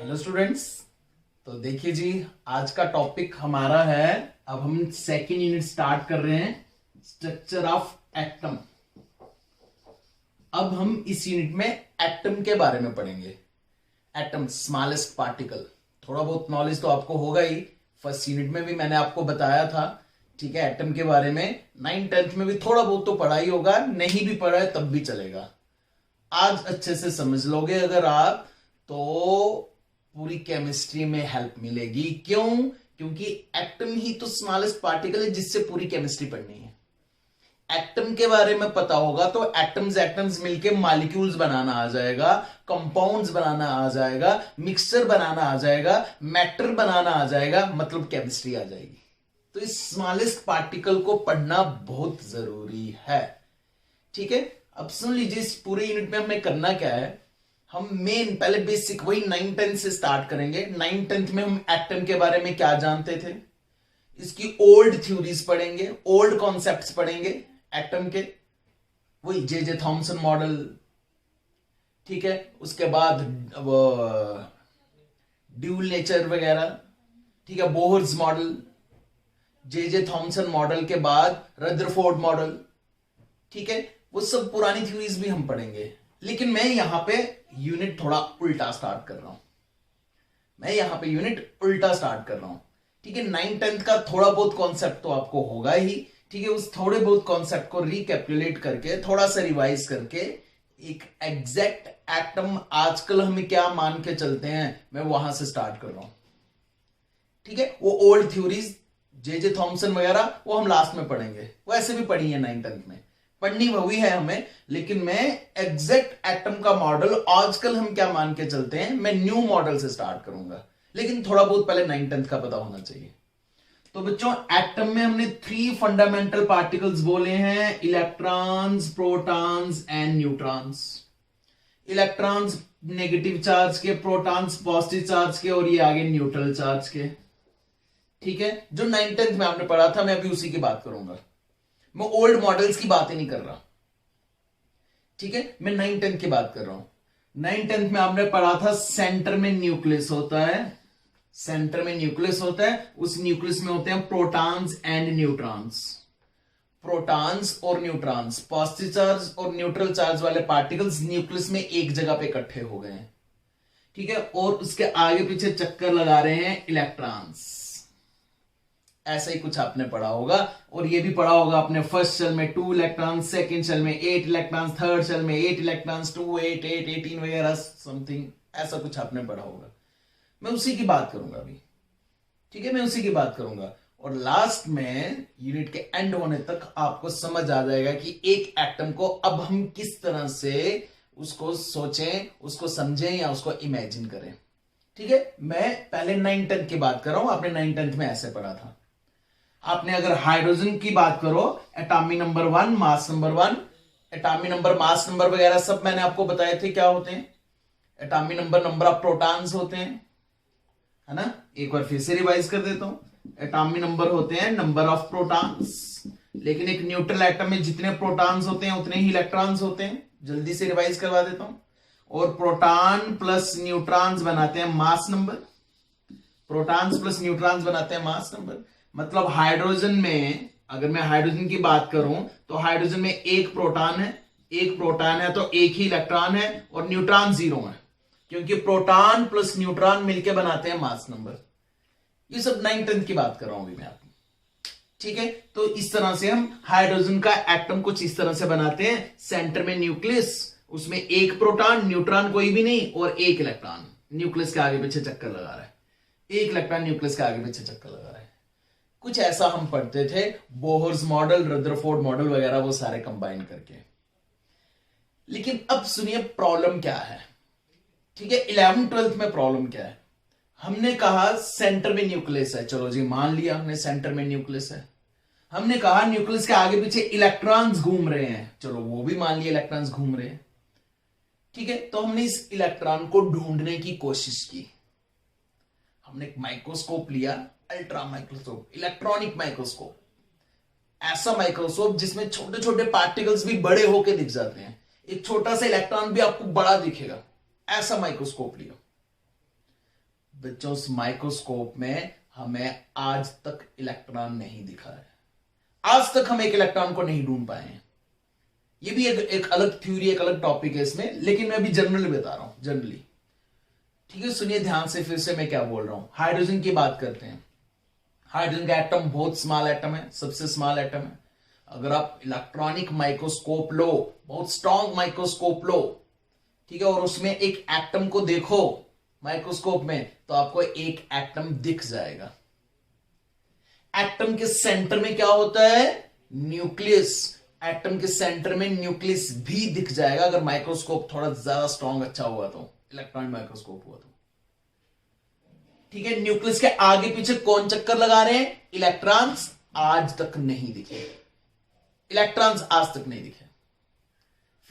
Hello students. तो देखिए जी, आज का टॉपिक हमारा है, अब हम सेकेंड यूनिट स्टार्ट कर रहे हैं, स्ट्रक्चर ऑफ एटम। अब हम इस यूनिट में एटम के बारे में पढ़ेंगे। Atom, smallest particle. थोड़ा बहुत नॉलेज तो आपको होगा ही, फर्स्ट यूनिट में भी मैंने आपको बताया था। ठीक है, एटम के बारे में 9th-10th में भी थोड़ा बहुत तो पढ़ा ही होगा, नहीं भी पढ़ा है तब भी चलेगा। आज अच्छे से समझ लोगे अगर आप, तो पूरी केमिस्ट्री में हेल्प मिलेगी। क्यों? क्योंकि एटम ही तो स्मॉलेस्ट पार्टिकल है जिससे पूरी केमिस्ट्री पढ़नी है। एटम के बारे में पता होगा तो एटम्स एटम्स मिलके मॉलिक्यूल्स बनाना आ जाएगा, कंपाउंड्स बनाना आ जाएगा, मिक्सचर बनाना आ जाएगा, मैटर बनाना आ जाएगा, मतलब केमिस्ट्री आ जाएगी। तो इस स्मॉलेस्ट पार्टिकल को पढ़ना बहुत जरूरी है। ठीक है, अब सुन लीजिए, इस पूरे यूनिट में हमें करना क्या है। हम मेन पहले बेसिक वही 9th-10th से स्टार्ट करेंगे। 9th-10th में हम एटम के बारे में क्या जानते थे, इसकी ओल्ड थ्योरीज पढ़ेंगे, ओल्ड कॉन्सेप्ट्स पढ़ेंगे एटम के, वही जे थॉमसन मॉडल। ठीक है, उसके बाद ड्यूल नेचर वगैरह। ठीक है, Bohr's model, J Thomson model के बाद रदरफोर्ड मॉडल। ठीक है, वो सब पुरानी थ्योरीज भी हम पढ़ेंगे। लेकिन मैं यहां पे यूनिट थोड़ा उल्टा स्टार्ट कर रहा हूं। ठीक है, 9th-10th का थोड़ा बहुत कॉन्सेप्ट तो आपको होगा ही। ठीक है, उस थोड़े बहुत कॉन्सेप्ट को रिकैपिटुलेट करके, थोड़ा सा रिवाइज करके, एक एग्जैक्ट एटम आजकल हम क्या मान के चलते हैं, मैं वहां से स्टार्ट कर रहा हूं। ठीक है, वो ओल्ड थ्योरीज जे थॉमसन वगैरह वो हम लास्ट में पढ़ेंगे, वो ऐसे भी पढ़ी है 9th-10th में, पढ़नी हुई है हमें। लेकिन मैं एग्जैक्ट एटम का मॉडल आजकल हम क्या मान के चलते हैं, मैं न्यू मॉडल से स्टार्ट करूंगा। लेकिन थोड़ा बहुत पहले 9th-10th का पता होना चाहिए। तो बच्चों, एटम में हमने 3 फंडामेंटल पार्टिकल्स बोले हैं, electrons, protons and neutrons. Electrons negative charge के, प्रोटॉन्स पॉजिटिव चार्ज के, और ये आगे न्यूट्रल चार्ज के। ठीक है, जो 9th-10th में आपने पढ़ा था, मैं अभी उसी की बात करूंगा। मैं ओल्ड मॉडल्स की बात ही नहीं कर रहा। ठीक है, मैं 9th-10th की बात कर रहा हूं। 9th-10th में आपने पढ़ा था, सेंटर में न्यूक्लियस होता है। सेंटर में न्यूक्लियस होता है, उस न्यूक्लियस में होते हैं प्रोटॉन्स एंड न्यूट्रॉन्स। प्रोटॉन्स और न्यूट्रॉन्स, पॉजिटिव चार्ज और न्यूट्रल चार्ज वाले पार्टिकल्स न्यूक्लियस में एक जगह पे इकट्ठे हो गए हैं। ठीक है, और उसके आगे पीछे चक्कर लगा रहे हैं इलेक्ट्रॉन्स। ऐसा ही कुछ आपने पढ़ा होगा, और ये भी पढ़ा होगा आपने, फर्स्ट शेल में 2 इलेक्ट्रॉन, सेकंड शेल में 8 इलेक्ट्रॉन, थर्ड शेल में 8 इलेक्ट्रॉन, 2 8 8 18 वगैरह समथिंग, ऐसा कुछ आपने पढ़ा होगा। मैं उसी की बात करूंगा अभी। ठीक है, मैं उसी की बात करूंगा, और लास्ट में यूनिट के एंड होने तक आपको समझ आ जाएगा कि एक एटम को अब हम किस तरह से उसको सोचें, उसको समझें या उसको इमेजिन करें। ठीक है, मैं पहले 9th-10th की बात कर रहा हूं। आपने 9th-10th में ऐसे पढ़ा था। आपने अगर हाइड्रोजन की बात करो, atomic number 1, mass number 1, atomic number, mass number वगैरह सब मैंने आपको बताए थे क्या होते हैं। Atomic number, number of protons होते हैं, है ना। एक बार फिर से रिवाइज कर देता हूं। एटॉमिक नंबर होते हैं नंबर ऑफ प्रोटॉन्स, लेकिन एक न्यूट्रल एटम में जितने प्रोटॉन्स होते हैं उतने ही इलेक्ट्रॉन्स होते हैं। जल्दी से रिवाइज करवा देता हूं। और प्रोटॉन प्लस न्यूट्रॉन्स बनाते हैं mass number. Protons plus neutrons बनाते हैं मास नंबर। मतलब हाइड्रोजन में, अगर मैं हाइड्रोजन की बात करूं, तो हाइड्रोजन में एक प्रोटॉन है तो एक ही इलेक्ट्रॉन है, और न्यूट्रॉन 0 है, क्योंकि प्रोटॉन प्लस न्यूट्रॉन मिलकर बनाते हैं मास नंबर। ये सब 9th-10th की बात कर रहा हूं अभी मैं आपको। ठीक है, तो इस तरह से हम हाइड्रोजन का एटम कुछ इस तरह से बनाते हैं। सेंटर में न्यूक्लियस, उसमें एक प्रोटॉन, न्यूट्रॉन कोई भी नहीं, और एक इलेक्ट्रॉन न्यूक्लियस के आगे पीछे चक्कर लगा रहा है। एक इलेक्ट्रॉन न्यूक्लियस के आगे पीछे चक्कर लगा रहा है। कुछ ऐसा हम पढ़ते थे, बोहर्स मॉडल, रदरफोर्ड मॉडल वगैरह, वो सारे कंबाइन करके। लेकिन अब सुनिए प्रॉब्लम क्या है। ठीक है, 11th-12th में प्रॉब्लम क्या है। हमने कहा सेंटर में न्यूक्लियस है, चलो जी मान लिया हमने सेंटर में न्यूक्लियस है। हमने कहा न्यूक्लियस के आगे पीछे इलेक्ट्रॉन्स घूम रहे हैं, चलो वो भी मान लिया इलेक्ट्रॉन्स घूम रहे हैं। ठीक है, तो हमने इस इलेक्ट्रॉन को ढूंढने की कोशिश की। हमने एक माइक्रोस्कोप लिया, अल्ट्रा माइक्रोस्कोप, इलेक्ट्रॉनिक माइक्रोस्कोप, ऐसा माइक्रोस्कोप जिसमें छोटे छोटे पार्टिकल्स भी बड़े होके दिख जाते हैं, एक छोटा सा इलेक्ट्रॉन भी आपको बड़ा दिखेगा, ऐसा माइक्रोस्कोप लिया। बच्चों उस माइक्रोस्कोप में हमें आज तक इलेक्ट्रॉन नहीं दिखा है, आज तक हम एक इलेक्ट्रॉन को नहीं ढूंढ पाए हैं। ये भी एक अलग थ्योरी, एक अलग टॉपिक है इसमें, लेकिन मैं अभी जनरली बता रहा हूं, जनरली। ठीक है, सुनिए ध्यान से, फिर से मैं क्या बोल रहा हूं। हाइड्रोजन की बात करते हैं। हाइड्रोजन का एटम बहुत स्मॉल एटम है, सबसे स्मॉल एटम है। अगर आप इलेक्ट्रॉनिक माइक्रोस्कोप लो, बहुत स्ट्रॉन्ग माइक्रोस्कोप लो, ठीक है, और उसमें एक एटम को देखो माइक्रोस्कोप में, तो आपको एक एटम दिख जाएगा। एटम के सेंटर में क्या होता है? न्यूक्लियस। एटम के सेंटर में न्यूक्लियस भी दिख जाएगा अगर माइक्रोस्कोप थोड़ा ज्यादा स्ट्रॉन्ग अच्छा हुआ तो, इलेक्ट्रॉनिक माइक्रोस्कोप हुआ तो। ठीक है, न्यूक्लियस के आगे पीछे कौन चक्कर लगा रहे हैं? इलेक्ट्रॉन्स आज तक नहीं दिखे, इलेक्ट्रॉन्स आज तक नहीं दिखे।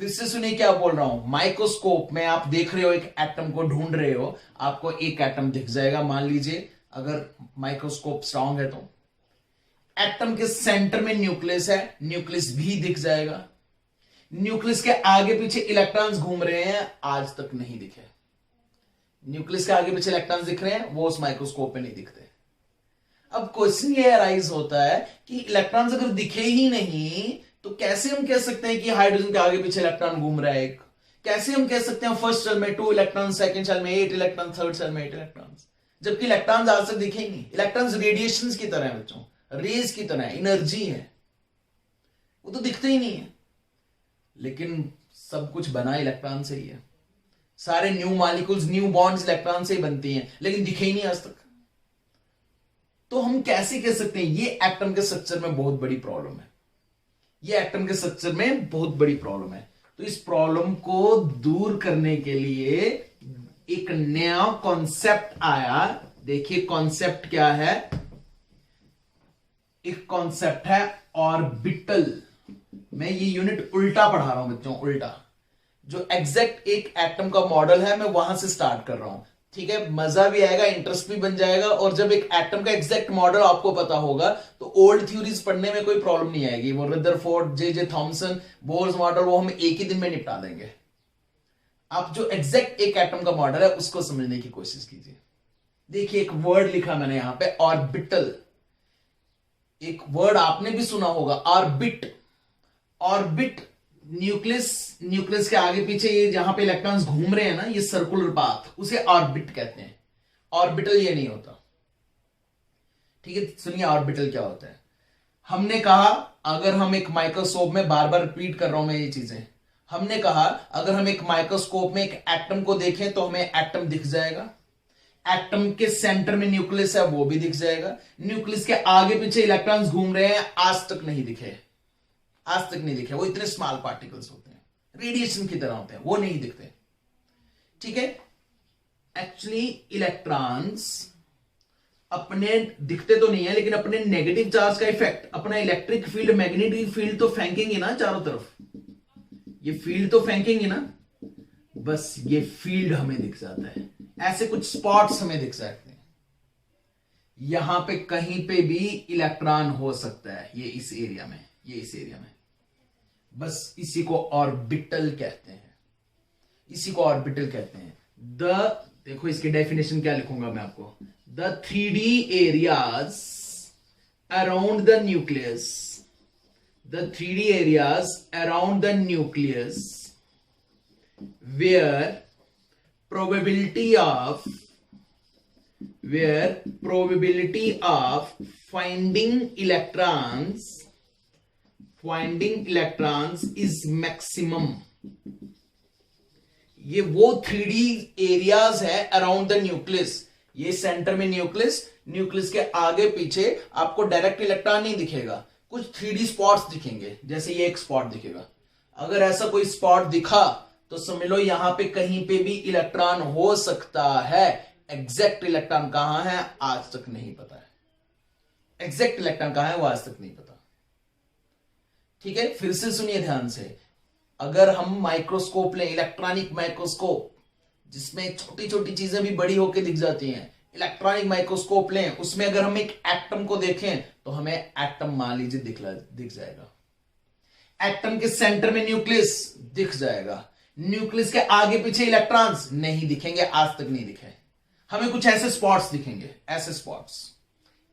फिर से सुनिए क्या बोल रहा हूं। माइक्रोस्कोप में आप देख रहे हो, एक एटम को ढूंढ रहे हो, आपको एक एटम दिख जाएगा, मान लीजिए अगर माइक्रोस्कोप स्ट्रांग है तो। एटम के सेंटर में न्यूक्लियस है, न्यूक्लियस भी दिख जाएगा। न्यूक्लियस के आगे पीछे इलेक्ट्रॉन्स घूम रहे हैं, आज तक नहीं दिखे। न्यूक्लियस के आगे पीछे इलेक्ट्रॉन्स दिख रहे हैं, वो उस माइक्रोस्कोप में नहीं दिखते। अब क्वेश्चन ये अराइज होता है कि इलेक्ट्रॉन्स अगर दिखे ही नहीं तो कैसे हम कह सकते हैं कि हाइड्रोजन के आगे पीछे इलेक्ट्रॉन घूम रहा है एक? कैसे हम कह सकते हैं फर्स्ट सेल में 2 इलेक्ट्रॉन, सेकंड सेल में 8 इलेक्ट्रॉन, थर्ड सेल में 8 इलेक्ट्रॉन, जबकि इलेक्ट्रॉन्स आज तक दिखे ही नहीं। इलेक्ट्रॉन्स रेडिएशंस की तरह है बच्चों, रेज की तरह है, एनर्जी है, वो तो दिखते ही नहीं है। लेकिन सब कुछ बना इलेक्ट्रॉन से ही है, सारे new molecules, new bonds electron से ही बनती हैं, लेकिन दिखे ही नहीं आज तक। तो हम कैसे कह सकते हैं? ये एटम के स्ट्रक्चर में बहुत बड़ी प्रॉब्लम है, ये एटम के स्ट्रक्चर में बहुत बड़ी प्रॉब्लम है। तो इस प्रॉब्लम को दूर करने के लिए एक नया कॉन्सेप्ट आया। देखिए कॉन्सेप्ट क्या है? एक कॉन्सेप्ट है ऑर्बिटल। मैं ये यूनिट उल्टा पढ़ा रहा हूं बच्चों, उल्टा। जो एग्जैक्ट एक एटम का मॉडल है मैं वहां से स्टार्ट कर रहा हूं, ठीक है। मजा भी आएगा, इंटरेस्ट भी बन जाएगा, और जब एक एटम का एग्जैक्ट मॉडल आपको पता होगा तो ओल्ड थ्योरीज पढ़ने में कोई प्रॉब्लम नहीं आएगी। वो Rutherford, J Thomson, Bohr's model, वो हम एक ही दिन में निपटा देंगे। आप जो एग्जैक्ट एक एटम का मॉडल है उसको समझने की कोशिश कीजिए। देखिए एक वर्ड लिखा मैंने यहां पे, ऑर्बिटल। एक वर्ड आपने भी सुना होगा, ऑर्बिट। ऑर्बिट, न्यूक्लियस के आगे पीछे ये जहां पे इलेक्ट्रॉन्स घूम रहे हैं ना, ये सर्कुलर पाथ, उसे ऑर्बिट कहते हैं। ऑर्बिटल ये नहीं होता, ठीक है। सुनिए ऑर्बिटल क्या होता है। हमने कहा अगर हम एक माइक्रोस्कोप में, बार बार रिपीट कर रहा हूं मैं ये चीजें, हमने कहा अगर हम एक माइक्रोस्कोप में एक एटम को देखें तो हमें एटम दिख जाएगा। एटम के सेंटर में न्यूक्लियस है, वो भी दिख जाएगा। न्यूक्लियस के आगे पीछे इलेक्ट्रॉन्स घूम रहे हैं, आज तक नहीं दिखे, आज तक नहीं दिखे। वो इतने स्मॉल पार्टिकल्स होते हैं, रेडिएशन की तरह होते हैं, वो नहीं दिखते, ठीक है। एक्चुअली इलेक्ट्रॉन्स अपने दिखते तो नहीं है, लेकिन अपने नेगेटिव चार्ज का इफेक्ट, अपना इलेक्ट्रिक फील्ड, मैग्नेटिक फील्ड तो फेंकेंगे ना चारों तरफ, ये फील्ड तो फेंकेंगे ना, बस ये फील्ड हमें दिख जाता है। ऐसे कुछ स्पॉट्स हमें दिख सकते हैं, यहां पे कहीं पे भी इलेक्ट्रॉन हो सकता है, ये इस एरिया में, ये इस एरिया में, बस इसी को ऑर्बिटल कहते हैं, इसी को ऑर्बिटल कहते हैं। देखो इसकी डेफिनेशन क्या लिखूंगा मैं आपको। The 3D areas around the nucleus, the 3D areas around the nucleus where probability of finding electrons is maximum। ये वो 3D एरियाज है अराउंड द न्यूक्लियस। ये सेंटर में न्यूक्लियस के आगे पीछे आपको डायरेक्ट इलेक्ट्रॉन नहीं दिखेगा, कुछ 3D स्पॉट्स दिखेंगे, जैसे ये एक स्पॉट दिखेगा। अगर ऐसा कोई स्पॉट दिखा तो समझ लो यहां पे कहीं पे भी इलेक्ट्रॉन हो सकता है। एग्जैक्ट इलेक्ट्रॉन कहां है आज तक नहीं पता है, एग्जैक्ट इलेक्ट्रॉन कहां है वो आज तक नहीं पता, ठीक है। फिर से सुनिए ध्यान से। अगर हम माइक्रोस्कोप लें, इलेक्ट्रॉनिक माइक्रोस्कोप, जिसमें छोटी छोटी चीजें भी बड़ी होकर दिख जाती हैं, इलेक्ट्रॉनिक माइक्रोस्कोप लें, उसमें अगर हम एक एटम को देखें तो हमें एटम मान लीजिए दिख जाएगा। एटम के सेंटर में न्यूक्लियस दिख जाएगा, न्यूक्लियस के आगे पीछे इलेक्ट्रॉन्स नहीं दिखेंगे, आज तक नहीं दिखे। हमें कुछ ऐसे स्पॉट्स दिखेंगे, ऐसे स्पॉट्स,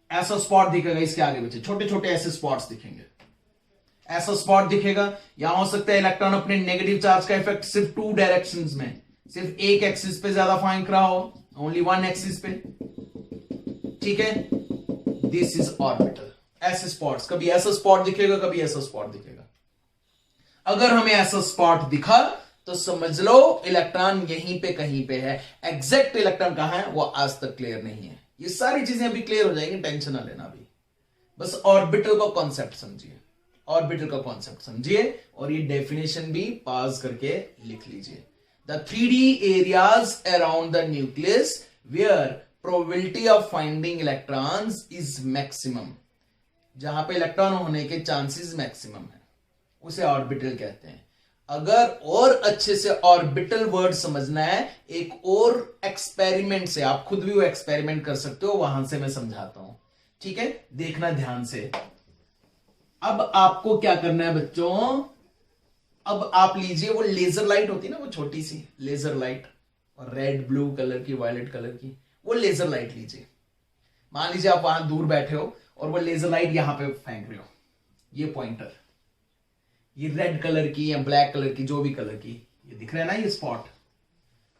ऐसा स्पॉट दिखेगा इसके आगे पीछे, छोटे छोटे ऐसे स्पॉट्स दिखेंगे, ऐसा स्पॉट दिखेगा। यहां हो सकता है इलेक्ट्रॉन अपने नेगेटिव चार्ज का इफेक्ट सिर्फ 2 डायरेक्शंस में, सिर्फ एक एक्सिस पे ज्यादा फेंक रहा हो, ओनली 1 एक्सिस पे, ठीक है। This is orbital. ऐसे स्पॉट्स, कभी ऐसा स्पॉट दिखेगा, कभी ऐसा स्पॉट दिखेगा। अगर हमें ऐसा स्पॉट दिखा तो समझ लो इलेक्ट्रॉन यहीं पे कहीं पे है। एग्जैक्ट इलेक्ट्रॉन कहां है वो आज तक क्लियर नहीं है। ये सारी चीजें अभी क्लियर हो जाएंगी, टेंशन ना लेना अभी। बस ऑर्बिटल का कॉन्सेप्ट समझिए, ऑर्बिटल का कॉन्सेप्ट समझिए और ये डेफिनेशन भी पास करके लिख लीजिए। The 3D areas around the nucleus where probability of finding electrons is maximum, जहां पे इलेक्ट्रॉन होने के चांसेस मैक्सिमम है, उसे ऑर्बिटल कहते हैं। अगर और अच्छे से ऑर्बिटल वर्ड समझना है, एक और एक्सपेरिमेंट से, आप खुद भी वो एक्सपेरिमेंट कर सकते हो, वहां से मैं समझाता हूं, ठीक है। देखना ध्यान से। अब आपको क्या करना है बच्चों, अब आप लीजिए वो लेजर लाइट होती है ना, वो छोटी सी लेजर लाइट, और रेड ब्लू कलर की, वायलेट कलर की, वो लेजर लाइट लीजिए। मान लीजिए आप वहां दूर बैठे हो और वो लेजर लाइट यहां पे फेंक रहे हो, ये पॉइंटर, ये रेड कलर की या ब्लैक कलर की, जो भी कलर की, ये दिख रहा है ना ये स्पॉट,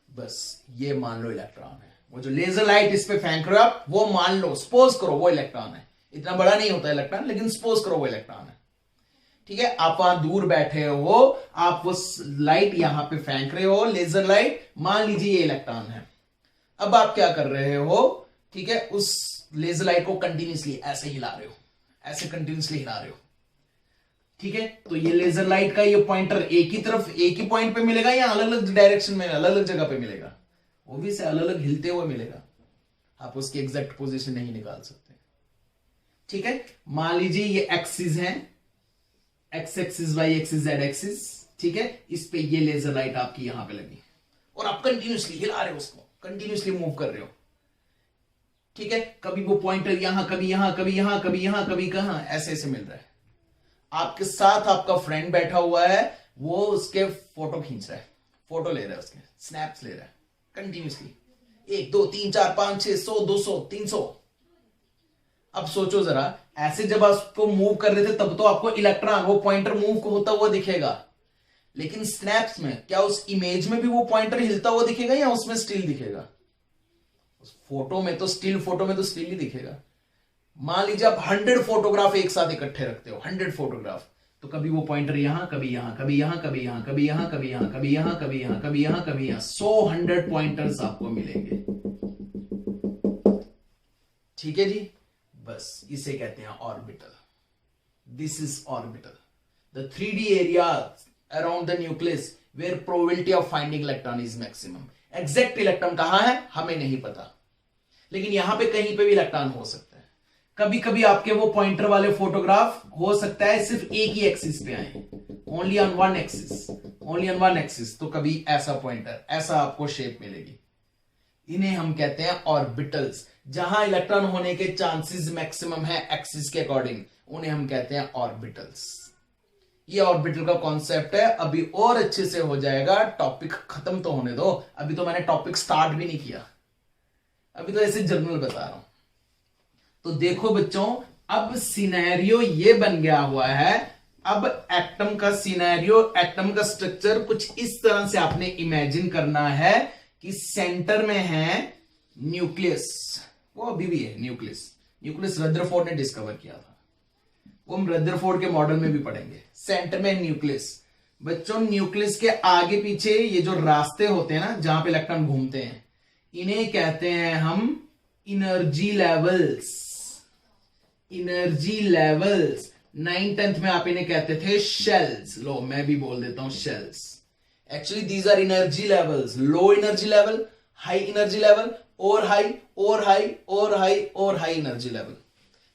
बस ये मान लो इलेक्ट्रॉन है। वो जो लेजर लाइट इस पे फेंक रहे हो आप, वो मान लो, सपोज करो वो इलेक्ट्रॉन है। इतना बड़ा नहीं होता इलेक्ट्रॉन, लेकिन सपोज करो वो इलेक्ट्रॉन है, ठीक है। आप वहां दूर बैठे हो, आप वो लाइट यहां पे फेंक रहे हो, लेजर लाइट, मान लीजिए ये इलेक्ट्रॉन है। अब आप क्या कर रहे हो, ठीक है, उस लेजर लाइट को कंटिन्यूसली ऐसे हिला रहे हो, ऐसे कंटिन्यूसली हिला रहे हो, ठीक है। तो ये लेजर लाइट का ये पॉइंटर एक ही तरफ, एक ही पॉइंट पे मिलेगा या अलग अलग डायरेक्शन में, अलग अलग जगह पे मिलेगा, वो भी से अलग अलग हिलते हुए मिलेगा। आप उसकी एग्जैक्ट पोजीशन नहीं निकाल सकते, ठीक है। मान लीजिए ये एक्सिस है, X axis, Y axis, Z axis, ठीक है। इस पे ये लेजर लाइट आपकी यहां पे लगी और आप कंटिन्यूसली हिला रहे हो उसको, कंटिन्यूसली मूव कर रहे हो, ठीक है। कभी वो पॉइंटर यहां, कभी यहां, कभी यहां, कभी यहां, कभी कहां, ऐसे ऐसे मिल रहा है। आपके साथ आपका फ्रेंड बैठा हुआ है, वो उसके फोटो खींच रहा है, फोटो ले रहा है, उसके स्नैप्स ले रहा है कंटिन्यूसली, 1 2 3 4 5 6 100 200 300। अब सोचो जरा, ऐसे जब आप उसको मूव कर रहे थे तब तो आपको इलेक्ट्रॉन, वो पॉइंटर मूव होता हुआ दिखेगा, लेकिन स्नैप्स में क्या उस इमेज में भी वो पॉइंटर हिलता हुआ दिखेगा या उसमें स्टिल दिखेगा? उस फोटो में तो स्टिल, फोटो में तो स्टिल ही दिखेगा। मान लीजिए आप 100 फोटोग्राफ एक साथ इकट्ठे रखते हो, 100 फोटोग्राफ, तो कभी वो पॉइंटर यहां, कभी यहां, कभी यहां, कभी यहां, कभी यहां, कभी यहां, कभी यहां, कभी यहां, कभी यहां, कभी यहां, 100 पॉइंटर्स आपको मिलेंगे, ठीक है जी। बस इसे कहते हैं orbital. This is orbital, the 3D area around the nucleus where probability of finding electron is maximum. Exact electron कहां है हमें नहीं पता, लेकिन यहां पे कहीं पे भी इलेक्ट्रॉन हो सकता है। कभी कभी आपके वो पॉइंटर वाले फोटोग्राफ हो सकता है सिर्फ एक ही एक्सिस पे आए, only on one axis, only on one axis, तो कभी ऐसा पॉइंटर, ऐसा आपको शेप मिलेगी। इन्हें हम कहते हैं ऑर्बिटल्स। जहां इलेक्ट्रॉन होने के चांसेस मैक्सिमम है एक्सिस के अकॉर्डिंग, उन्हें हम कहते हैं ऑर्बिटल्स। ये ऑर्बिटल का कॉन्सेप्ट है, अभी और अच्छे से हो जाएगा। टॉपिक खत्म तो होने दो, अभी तो मैंने टॉपिक स्टार्ट भी नहीं किया, अभी तो ऐसे जनरल बता रहा हूं। तो देखो बच्चों, अब सिनेरियो ये बन गया हुआ है। अब एटम का सिनेरियो, एटम का स्ट्रक्चर कुछ इस तरह से आपने इमेजिन करना है कि सेंटर में है न्यूक्लियस, वो अभी भी है न्यूक्लियस। न्यूक्लियस रदरफोर्ड ने डिस्कवर किया था, वो हम रदरफोर्ड के मॉडल में भी पढ़ेंगे। सेंटर में न्यूक्लियस। बच्चों न्यूक्लियस के आगे पीछे ये जो रास्ते होते हैं ना, जहां पे इलेक्ट्रॉन घूमते हैं, इन्हें कहते हैं हम energy levels. Energy levels 9th 10th में आप इन्हें कहते थे शेल्स। लो मैं भी बोल देता हूं shells. Actually these are energy levels, low energy level, high energy level, और हाई, और हाई, और हाई, और high energy level.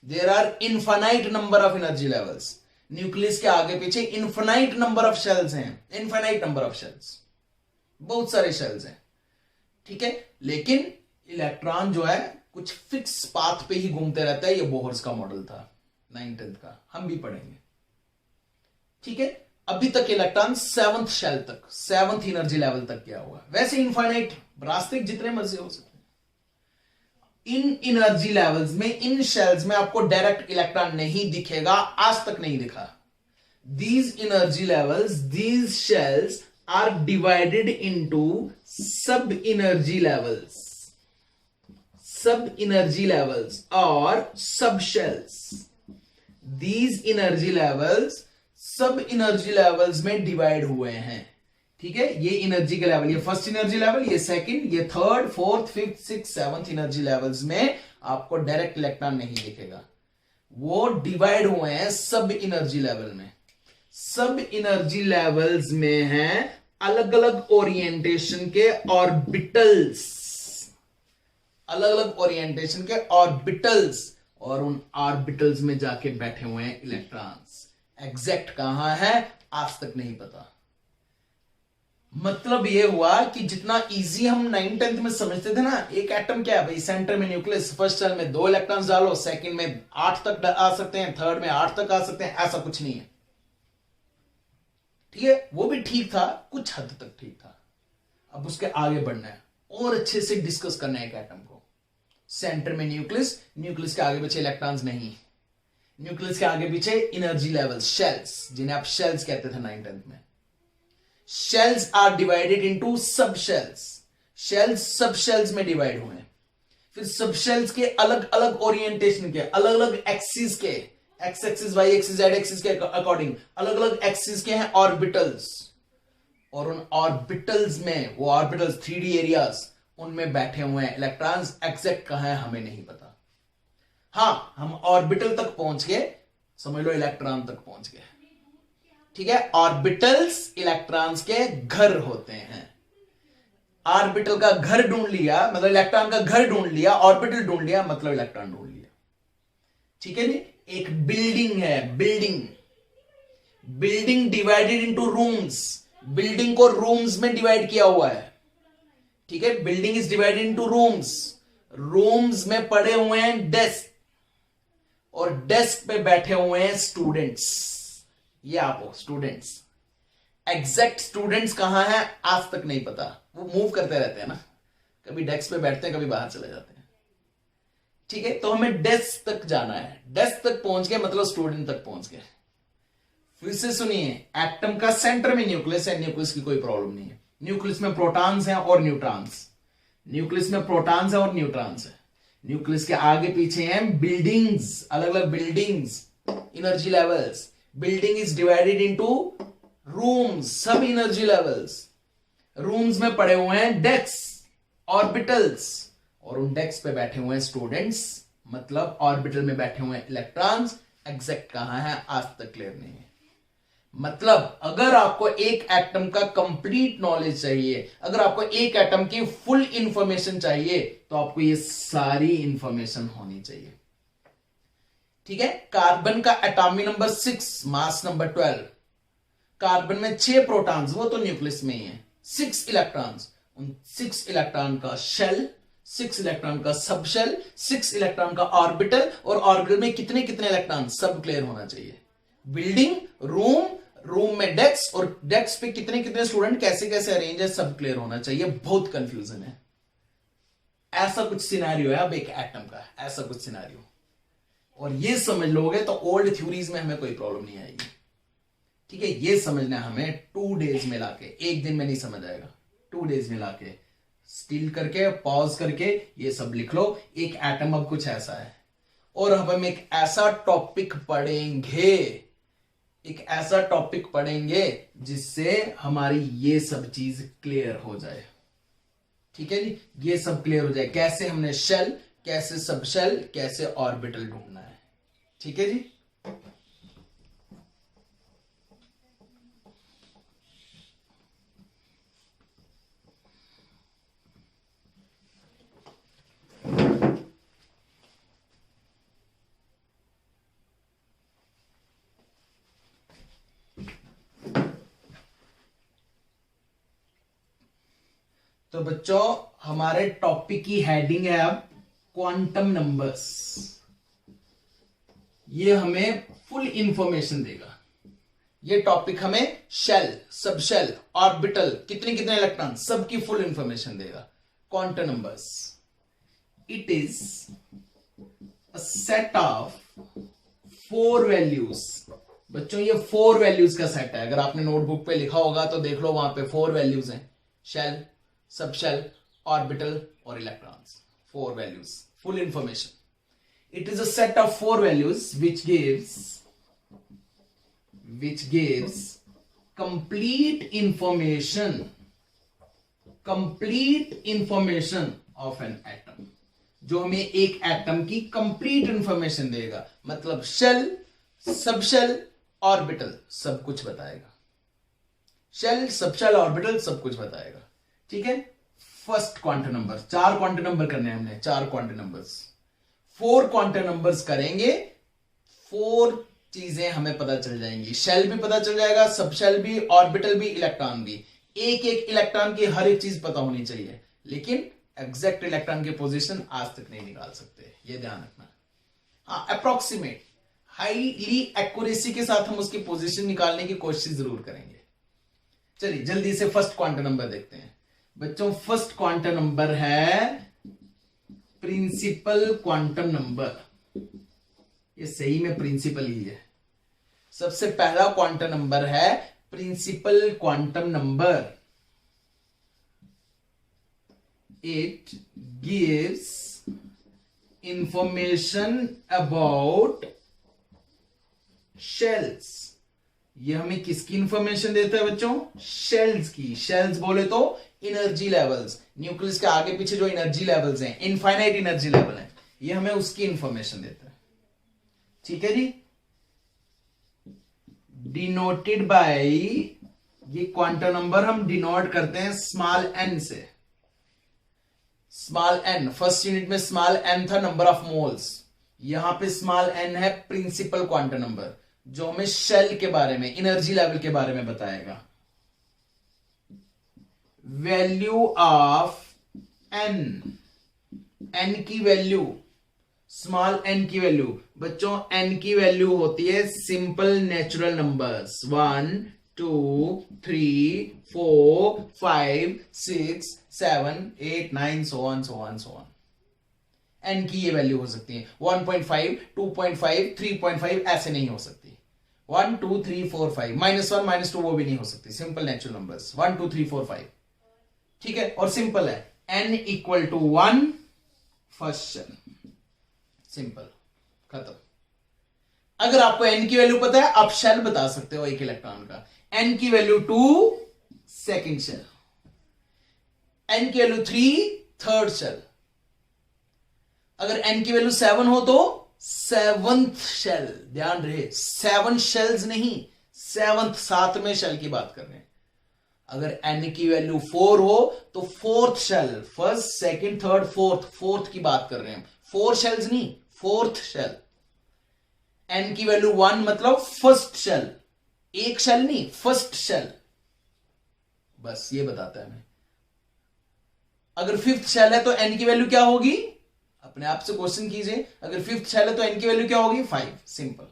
There are infinite number of energy levels. Nucleus के आगे पीछे इनफाइनाइट नंबर ऑफ शेल्स हैं, इनफाइनाइट नंबर ऑफ शेल्स, बहुत सारे शेल्स हैं, ठीक है। लेकिन इलेक्ट्रॉन जो है कुछ फिक्स पाथ पे ही घूमते रहता है। ये बोहर्स का मॉडल था 9th 10th का, हम भी पढ़ेंगे, ठीक है। अभी तक इलेक्ट्रॉन 7th शेल तक, 7th एनर्जी लेवल तक गया हुआ। वैसे इनफाइनाइट रास्ते जितने मर्जी हो सकते हैं, इन एनर्जी लेवल्स में, इन शेल्स में आपको डायरेक्ट इलेक्ट्रॉन नहीं दिखेगा, आज तक नहीं दिखा। these energy levels, these shells are divided into sub energy levels or sub shells. these energy levels सब एनर्जी लेवल्स में डिवाइड हुए हैं। ठीक है, ये एनर्जी के लेवल, ये फर्स्ट एनर्जी लेवल, ये सेकंड, ये third, fourth, fifth, six, seventh energy levels में आपको डायरेक्ट इलेक्ट्रॉन नहीं दिखेगा, वो डिवाइड हुए हैं सब एनर्जी लेवल में। सब एनर्जी लेवल्स में हैं अलग अलग ओरिएंटेशन के ऑर्बिटल्स, अलग अलग ओरिएंटेशन के ऑर्बिटल्स, और उन ऑर्बिटल्स में जाके बैठे हुए हैं इलेक्ट्रॉन्स। एग्जैक्ट कहां है आज तक नहीं पता। मतलब यह हुआ कि जितना इजी हम 9th 10th में समझते थे ना, एक एटम क्या है भाई, सेंटर में न्यूक्लियस, फर्स्ट शेल में 2 इलेक्ट्रॉन्स डालो, सेकंड में 8 तक आ सकते हैं, थर्ड में 8 तक आ सकते हैं, ऐसा कुछ नहीं है। ठीक है, वो भी ठीक था, कुछ हद तक ठीक था। अब उसके आगे बढ़ना है और अच्छे से डिस्कस करना है एक एटम को। सेंटर में न्यूक्लियस, न्यूक्लियस के आगे पीछे इलेक्ट्रॉन्स नहीं, न्यूक्लियस के आगे पीछे एनर्जी लेवल, शेल्स, जिन्हें आप शेल्स कहते थे 9th 10th में। Shells are divided into subshells, shells subshells में डिवाइड हुए। फिर सब शेल्स के अलग अलग ओरिएंटेशन के, अलग अलग एक्सिस के, X axis, Y axis, Z axis के अकॉर्डिंग अलग अलग एक्सिस के हैं ऑर्बिटल्स, और उन ऑर्बिटल्स में, वो ऑर्बिटल्स 3D एरियाज, उनमें बैठे हुए हैं इलेक्ट्रॉन्स। एग्जैक्ट कहां है हमें नहीं पता। हां, हम ऑर्बिटल तक पहुंच गए, समझ लो इलेक्ट्रॉन तक पहुंच गए। ठीक है, ऑर्बिटल्स इलेक्ट्रॉन्स के घर होते हैं। ऑर्बिटल का घर ढूंढ लिया मतलब इलेक्ट्रॉन का घर ढूंढ लिया, ऑर्बिटल ढूंढ लिया मतलब इलेक्ट्रॉन ढूंढ लिया। ठीक है जी। एक बिल्डिंग है, building divided into rooms, building को रूम्स में डिवाइड किया हुआ है। ठीक है, building is divided into rooms, rooms में पड़े हुए हैं डेस्क, और डेस्क पे बैठे हुए हैं स्टूडेंट्स। ये आप स्टूडेंट्स, एग्जैक्ट स्टूडेंट्स कहां हैं आज तक नहीं पता, वो मूव करते रहते हैं ना, कभी डेस्क पे बैठते हैं, कभी बाहर चले जाते हैं। ठीक है, तो हमें डेस्क तक जाना है, डेस्क तक पहुंच गए मतलब स्टूडेंट तक पहुंच गए। फिर से सुनिए, एटम का सेंटर में न्यूक्लियस है, न्यूक्लियस की कोई प्रॉब्लम नहीं है, न्यूक्लियस में प्रोटॉन्स हैं और न्यूट्रॉन्स, न्यूक्लियस में प्रोटॉन्स है और न्यूट्रॉन्स है। न्यूक्लियस के आगे पीछे हैं बिल्डिंग्स, अलग अलग buildings, energy levels. Building is divided into rooms, सब एनर्जी लेवल्स। रूम्स में पड़े हुए हैं डेस्क, ऑर्बिटल्स, और उन डेस्क पे बैठे हुए हैं स्टूडेंट्स, मतलब ऑर्बिटल में बैठे हुए हैं इलेक्ट्रॉन्स। एग्जैक्ट कहां है आज तक क्लियर नहीं है। मतलब अगर आपको एक एटम का कंप्लीट नॉलेज चाहिए, अगर आपको एक एटम की फुल इंफॉर्मेशन चाहिए, तो आपको ये सारी इंफॉर्मेशन होनी चाहिए। ठीक है, कार्बन का atomic number 6, mass number 12, carbon में 6 प्रोटॉन्स, वो तो न्यूक्लियस में ही है, 6 इलेक्ट्रॉन्स, उन 6 इलेक्ट्रॉन का शेल, 6 इलेक्ट्रॉन का सब शेल, 6 इलेक्ट्रॉन का ऑर्बिटल, और ऑर्बिटल में कितने कितने इलेक्ट्रॉन, सब क्लियर होना चाहिए। बिल्डिंग, रूम में डेस्क, और डेस्क पे कितने कितने स्टूडेंट, कैसे कैसे अरेंज है, सब क्लियर होना चाहिए। बहुत कंफ्यूजन है। ऐसा कुछ सिनेरियो है अब एक एटम का, ऐसा कुछ सिनेरियो, और ये समझ लोगे तो ओल्ड थ्योरीज में हमें कोई प्रॉब्लम नहीं आएगी। ठीक है, ये समझना हमें 2 डेज में लाके, एक दिन में नहीं समझ आएगा, 2 डेज में लाके स्टिल करके, पॉज करके ये सब लिख लो। एक एटम अब कुछ ऐसा है, और अब हम एक ऐसा टॉपिक पढ़ेंगे, एक ऐसा टॉपिक पढ़ेंगे जिससे हमारी ये सब चीज क्लियर हो जाए। ठीक है जी, ये सब क्लियर हो जाए, कैसे हमने शेल, कैसे सब शेल, कैसे ऑर्बिटल ढूंढना है। ठीक है जी। तो बच्चों, हमारे टॉपिक की हेडिंग है अब क्वांटम नंबर्स। ये हमें फुल इंफॉर्मेशन देगा। ये टॉपिक हमें शेल, सब शेल, ऑर्बिटल, कितने कितने इलेक्ट्रॉन, सबकी फुल इंफॉर्मेशन देगा। Quantum numbers, it is a set of 4 values. बच्चों ये 4 वैल्यूज का सेट है। अगर आपने नोटबुक पे लिखा होगा तो देख लो, वहां पे 4 वैल्यूज हैं, शेल, सब शेल, ऑर्बिटल और electrons. 4 values, full information. It is a set of 4 values which gives complete information of an atom, जो हमें एक एटम की कंप्लीट इंफॉर्मेशन देगा। मतलब शेल, सब शेल, ऑर्बिटल सब कुछ बताएगा। शेल, सब शेल, ऑर्बिटल सब कुछ बताएगा। ठीक है। First quantum number, 4 quantum number करने हैं हमने, 4 क्वांटम नंबर्स, 4 क्वांटम नंबर्स करेंगे। 4 चीजें हमें पता चल जाएंगी। शेल भी पता चल जाएगा, सब शेल भी, ऑर्बिटल भी, इलेक्ट्रॉन भी। एक एक इलेक्ट्रॉन की हर एक चीज पता होनी चाहिए, लेकिन एग्जैक्ट इलेक्ट्रॉन की पोजीशन आज तक नहीं निकाल सकते, ये ध्यान रखना। हाँ, अप्रोक्सीमेट, हाईली एक्यूरेसी के साथ हम उसकी पोजीशन निकालने की कोशिश जरूर करेंगे। चलिए जल्दी से फर्स्ट क्वांटम नंबर देखते हैं। बच्चों फर्स्ट क्वांटम नंबर है प्रिंसिपल क्वांटम नंबर। ये सही में प्रिंसिपल ही है। सबसे पहला क्वांटम नंबर है principal quantum number. It gives information about shells. ये हमें किसकी इंफॉर्मेशन देता है बच्चों? शेल्स की। शेल्स बोले तो एनर्जी लेवल्स, न्यूक्लियस के आगे पीछे जो एनर्जी लेवल्स हैं, इनफाइनाइट एनर्जी लेवल है, ये हमें उसकी इंफॉर्मेशन देता है। ठीक है जी। डिनोटेड बाय, ये क्वांटम नंबर हम डिनोट करते हैं स्मॉल एन से। स्मॉल एन, फर्स्ट यूनिट में स्मॉल एन था नंबर ऑफ मोल्स, यहां पे स्मॉल एन है प्रिंसिपल क्वांटम नंबर, जो हमें शेल के बारे में, एनर्जी लेवल के बारे में बताएगा। वैल्यू ऑफ एन, एन की वैल्यू, स्मॉल एन की वैल्यू। बच्चों एन की वैल्यू होती है simple natural numbers, 1 2 3 4 5 6 7 8 9 so on so on so on। N की ये वैल्यू हो सकती है 1.5 2.5 3.5, ऐसे नहीं हो सकती। 1 2 3 4 5, -1 -2 वो भी नहीं हो सकती। Simple natural numbers 1 2 3 4 5। ठीक है, और सिंपल है n equal to 1 first shell. Simple, खत्म। अगर आपको n की वैल्यू पता है, आप शेल बता सकते हो एक इलेक्ट्रॉन का। n की वैल्यू 2 सेकंड शेल, n की वैल्यू 3 थर्ड शेल। अगर n की वैल्यू 7 हो तो सेवंथ शेल। ध्यान रहे, 7 शेल्स नहीं, सेवंथ, 7वें शेल की बात कर रहे हैं। अगर n की वैल्यू 4 हो तो fourth shell, first second third fourth, fourth की बात कर रहे हैं। 4 शेल्स नहीं, फोर्थ शेल। n की वैल्यू 1 मतलब फर्स्ट शेल, एक शेल नहीं, फर्स्ट शेल। बस ये बताता है हमें। अगर फिफ्थ शेल है तो n की वैल्यू क्या होगी? अपने आप से क्वेश्चन कीजिए। अगर फिफ्थ शेल है तो n की वैल्यू क्या होगी? 5। सिंपल।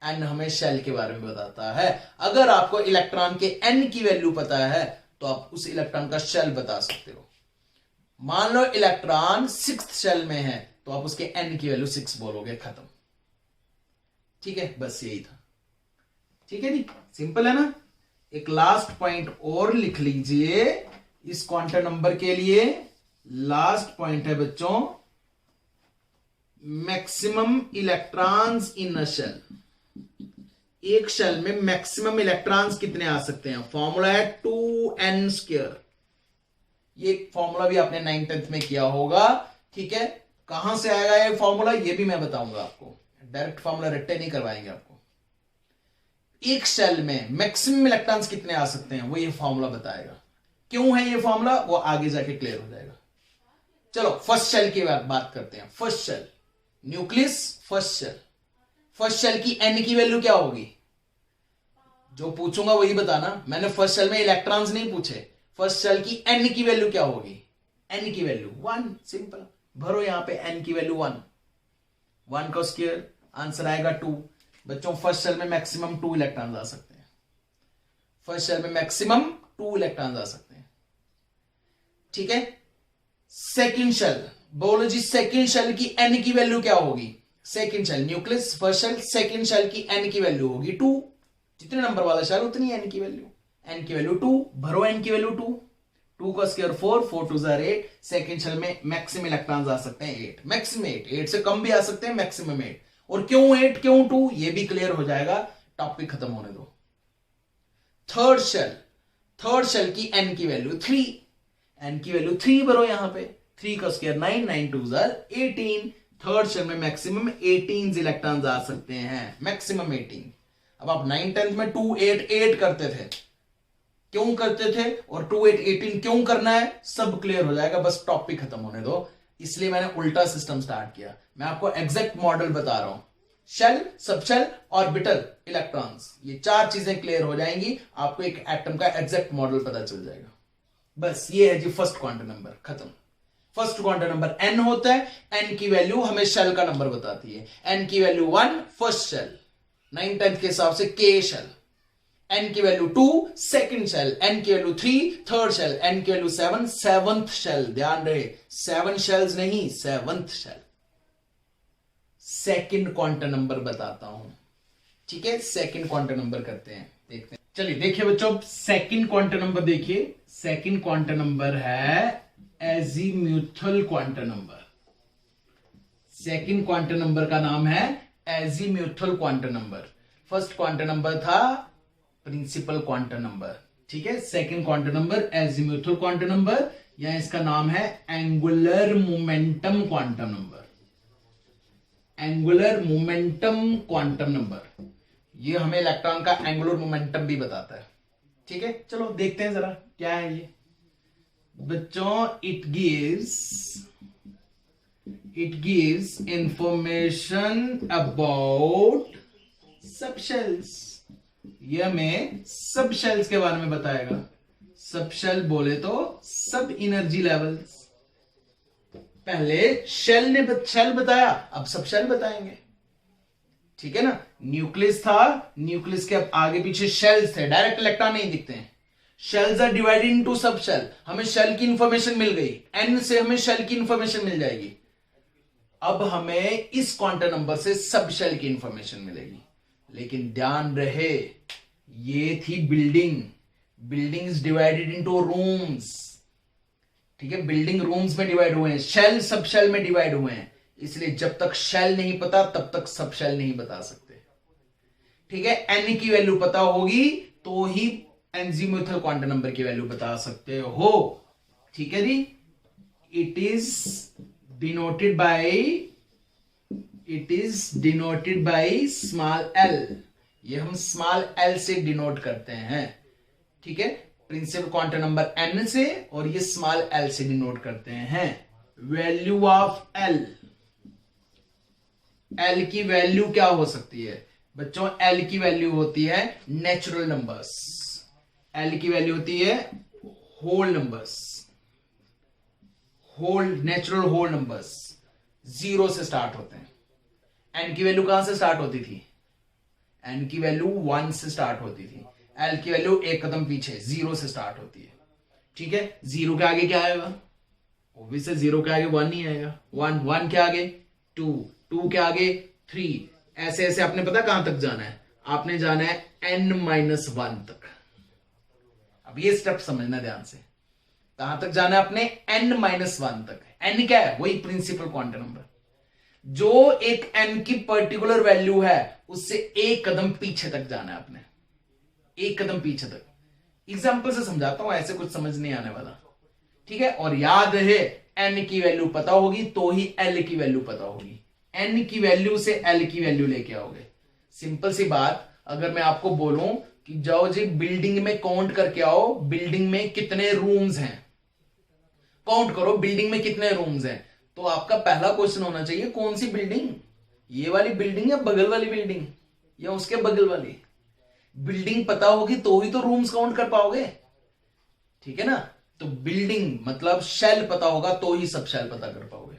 n हमें शेल के बारे में बताता है। अगर आपको इलेक्ट्रॉन के n की वैल्यू पता है तो आप उस इलेक्ट्रॉन का शेल बता सकते हो। मान लो इलेक्ट्रॉन 6th शेल में है तो आप उसके n की वैल्यू 6 बोलोगे, खत्म। ठीक है, बस यही था। ठीक है जी, सिंपल है ना। एक लास्ट पॉइंट और लिख लीजिए इस क्वांटम नंबर के लिए। लास्ट पॉइंट है बच्चों, maximum electrons in a shell. एक शेल में मैक्सिमम इलेक्ट्रॉन्स कितने आ सकते हैं? फॉर्मूला है 2n²। ये फॉर्मूला भी आपने 9th-10th में किया होगा। ठीक है, कहां से आएगा ये फॉर्मूला ये भी मैं बताऊंगा आपको। डायरेक्ट फॉर्मूला रट्टे नहीं करवाएंगे आपको। एक शेल में मैक्सिमम इलेक्ट्रॉन्स कितने आ सकते हैं वो ये फॉर्मूला बताएगा। क्यों है ये फॉर्मूला वो आगे जाके क्लियर हो जाएगा। चलो फर्स्ट शेल की बात करते हैं। First shell, nucleus, first shell. First shell की n की वैल्यू क्या होगी? जो पूछूंगा वही बताना। मैंने फर्स्ट शेल में इलेक्ट्रॉन्स नहीं पूछे। फर्स्ट शेल की n की वैल्यू क्या होगी? n की वैल्यू 1। सिंपल, भरो यहां पे n की वैल्यू 1, 1 का स्क्वायर, आंसर आएगा 2। बच्चों फर्स्ट शेल में मैक्सिमम 2 इलेक्ट्रॉन्स आ सकते हैं। फर्स्ट शेल में मैक्सिमम 2 इलेक्ट्रॉन्स आ सकते हैं। ठीक है, सेकंड शेल, बोलो जी सेकेंड शेल की एन की वैल्यू क्या होगी? Second shell nucleus, first shell, second shell की एन की वैल्यू होगी 2। जितने नंबर वाला शेल उतनी एन की वैल्यू, एन की वैल्यू 2। भरो एन की वैल्यू 2, 2 का स्क्वायर 4, 4 2 8। सेकेंड शेल में मैक्सिमम इलेक्ट्रॉन्स आ सकते हैं 8, मैक्सिमम 8 से कम भी आ सकते हैं, मैक्सिमम 8। और क्यों 8 क्यों 2 ये भी क्लियर हो जाएगा, टॉपिक खत्म होने दो। थर्ड शेल की एन की वैल्यू 3, एन की वैल्यू 3 भरो यहां पे, 3 का स्क्वायर 9, 9 2 18। थर्ड शेल में मैक्सिमम 18 इलेक्ट्रॉन्स आ सकते हैं, मैक्सिमम 18। अब आप 9 10th में 2 8 8 करते थे, क्यों करते थे, और 2 8 18 क्यों करना है, सब क्लियर हो जाएगा, बस टॉपिक खत्म होने दो। इसलिए मैंने उल्टा सिस्टम स्टार्ट किया। मैं आपको एग्जैक्ट मॉडल बता रहा हूं, शेल, सबशेल, ऑर्बिटल, इलेक्ट्रॉन्स, ये 4 चीजें क्लियर हो जाएंगी, आपको एक एटम का एग्जैक्ट मॉडल पता चल जाएगा। बस ये है जी फर्स्ट क्वांटम नंबर, खत्म। फर्स्ट क्वांटम नंबर n होता है, n की वैल्यू हमें शेल का नंबर बताती है। n की वैल्यू 1 फर्स्ट शेल, 9 10th के हिसाब से k शेल, n की वैल्यू 2 सेकंड शेल, n की वैल्यू 3 थर्ड शेल, n की वैल्यू 7 सेवंथ शेल। ध्यान रहे 7 शेल्स नहीं, seventh shell. Second quantum number बताता हूं, ठीक है, सेकंड क्वांटम नंबर करते हैं, देखते हैं। चलिए देखिए बच्चों, सेकंड क्वांटम नंबर देखिए, सेकंड क्वांटम नंबर है azimuthal quantum number. Second quantum number का नाम है azimuthal quantum number. First quantum number था प्रिंसिपल क्वांटम नंबर, ठीक है। Second quantum number azimuthal quantum number, या इसका नाम है angular momentum quantum number. Angular momentum quantum number, ये हमें इलेक्ट्रॉन का एंगुलर मोमेंटम भी बताता है, ठीक है। चलो देखते हैं जरा क्या है ये बच्चों। It gives information about subshells, ये हमें सबशेल्स के बारे में बताएगा। सबशेल बोले तो सब एनर्जी लेवल्स। पहले शेल बताया, अब सबशेल बताएंगे, ठीक है ना। न्यूक्लियस था, न्यूक्लियस के अब आगे पीछे शेल्स थे, डायरेक्ट इलेक्ट्रॉन नहीं दिखते हैं। Shells are divided into subshell, हमें शेल की इंफॉर्मेशन मिल गई, एन से हमें शेल की इंफॉर्मेशन मिल जाएगी। अब हमें इस क्वांटम नंबर से सब शेल की इंफॉर्मेशन मिलेगी। लेकिन ध्यान रहे ये थी building is divided into rooms, ठीक है। बिल्डिंग रूम्स में डिवाइड हुए हैं, शेल सब शेल में डिवाइड हुए हैं, इसलिए जब तक शेल नहीं पता तब तक सब शेल नहीं बता सकते, ठीक है। एन की वैल्यू पता होगी तो ही एजीम्यूथल क्वांटम नंबर की वैल्यू बता सकते हो, ठीक है जी। It is denoted by small L, ये हम स्मॉल एल से डिनोट करते हैं, ठीक है। प्रिंसिपल क्वांटम नंबर एन से, और ये स्मॉल एल से डिनोट करते हैं। वैल्यू ऑफ एल, एल की वैल्यू क्या हो सकती है बच्चों? एल की वैल्यू होती है नेचुरल नंबर्स, एल की वैल्यू होती है whole numbers, natural whole numbers, 0 से स्टार्ट होते हैं। एन की वैल्यू कहां से स्टार्ट होती थी? एन की वैल्यू 1 से स्टार्ट होती थी। एल की वैल्यू एक कदम पीछे 0 से स्टार्ट होती है, ठीक है। 0 के आगे क्या आएगा? ऑब्वियसली 0 के आगे 1 ही आएगा। 1 के आगे 2 के आगे 3, ऐसे ऐसे आपने पता कहां तक जाना है? आपने जाना है n-1 तक। अब ये स्टेप समझना ध्यान से, कहां तक जाना है अपने? n-1 तक। n क्या है? वही प्रिंसिपल क्वांटम नंबर, जो एक n की पर्टिकुलर वैल्यू है उससे एक कदम पीछे तक जाना है आपने, एक कदम पीछे तक। एग्जाम्पल से समझाता हूं, ऐसे कुछ समझ नहीं आने वाला, ठीक है। और याद रहे n की वैल्यू पता होगी तो ही l की वैल्यू पता होगी, n की वैल्यू से l की वैल्यू लेके आओगे। सिंपल सी बात, अगर मैं आपको बोलूं कि जाओ जी बिल्डिंग में काउंट करके आओ, बिल्डिंग में कितने रूम्स हैं, काउंट करो बिल्डिंग में कितने रूम्स हैं, तो आपका पहला क्वेश्चन होना चाहिए कौन सी बिल्डिंग? ये वाली बिल्डिंग या बगल वाली बिल्डिंग या उसके बगल वाली? बिल्डिंग पता होगी तो ही तो रूम्स काउंट कर पाओगे, ठीक है ना। तो बिल्डिंग मतलब शेल पता होगा तो ही सब शेल पता कर पाओगे।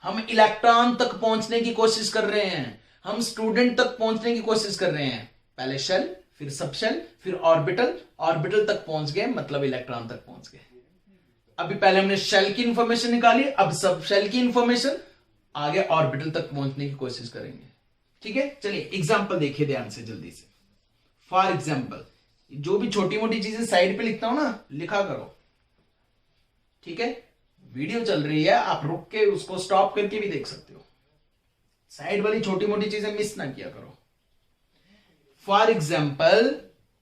हम इलेक्ट्रॉन तक पहुंचने की कोशिश कर रहे हैं, हम स्टूडेंट तक पहुंचने की कोशिश कर रहे हैं। पहले शेल, फिर सब शेल, फिर ऑर्बिटल, ऑर्बिटल तक पहुंच गए मतलब इलेक्ट्रॉन तक पहुंच गए। अभी पहले हमने शेल की इंफॉर्मेशन निकाली, अब सब शेल की इंफॉर्मेशन, आगे ऑर्बिटल तक पहुंचने की कोशिश करेंगे। ठीक है, चलिए एग्जांपल देखिए ध्यान से जल्दी से। फॉर एग्जांपल, जो भी छोटी मोटी चीजें साइड पे लिखता हूं ना, लिखा करो। ठीक है, वीडियो चल रही है, आप रुक के उसको स्टॉप करके भी देख सकते हो। साइड वाली छोटी मोटी चीजें मिस ना किया करो। फॉर एग्जाम्पल,